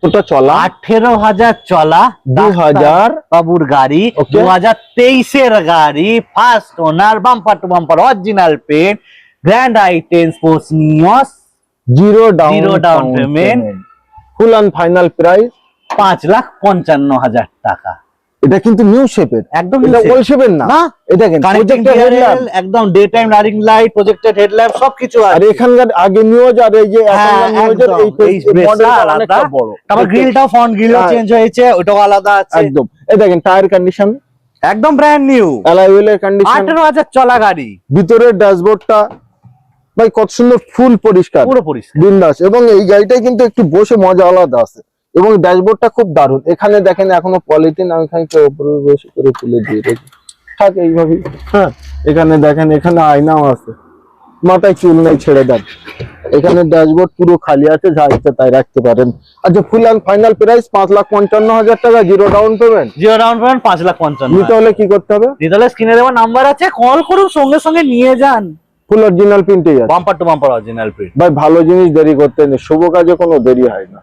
কতটা চলা? 18,000 চলা, 2000 বাবুর গাড়ি, 2023 গাড়ি, first owner, bumper to bumper original paint, grand i ten sports Nios, zero Zero down down payment, payment, full and final price 5,55,000 টাকা। এটা কিন্তু নিউ শেপের, একদম এটা new shape। ওল্ড শেপের না, না, এটা কিন্তু কানেক্টিং একদম day time running light, projected headlamp সবকিছু আছে। আর এখানকার আগে নিউজ আর এই যে এখনকার নিউজের এই মডেলটা অনেকটা বড়। তারপর গ্রিলটাও, ফ্রন্ট গ্রিলও চেঞ্জ হয়েছে, ওটাও আলাদা আছে একদম। এই দেখেন টায়ার কন্ডিশন একদম ব্র্যান্ড নিউ, অ্যালয় হুইলের কন্ডিশন, 18,000 চলা গাড়ি, ভিতরের ড্যাশবোর্ডটা ভাই কত সুন্দর, ফুল পরিষ্কার, পুরো পরিষ্কার। বিন্দাস। এবং এই গাড়িটাই কিন্তু একটু বসে মজা আলাদা আছে, এবং ড্যাশবোর্ডটা খুব দারুণ। এখানে দেখেন এখনো পলিথিন আমি খানিকটা উপরে বেশি করে তুলে দিয়ে রেখেছি, থাক এইভাবেই। হ্যাঁ, এখানে দেখেন, এখানে আয়নাও আছে, মাথায় চুল নেই ছেড়ে দেন। এখানে ড্যাশবোর্ড পুরো খালি আছে, যা ইচ্ছে তাই রাখতে পারেন। আচ্ছা, ফুল অ্যান্ড ফাইনাল প্রাইস 5,55,000 টাকা, zero down payment. Zero down payment 5,55,000। নিতে হলে কি করতে হবে? নিতে স্ক্রিনে দেওয়া নাম্বার আছে, কল করুন, সঙ্গে সঙ্গে নিয়ে যান। ফুল অরিজিনাল প্রিন্টেই আছে, bumper to bumper original print. ভাই ভালো জিনিস দেরি করতে নেই, শুভ কাজে কোনো দেরি হয় না।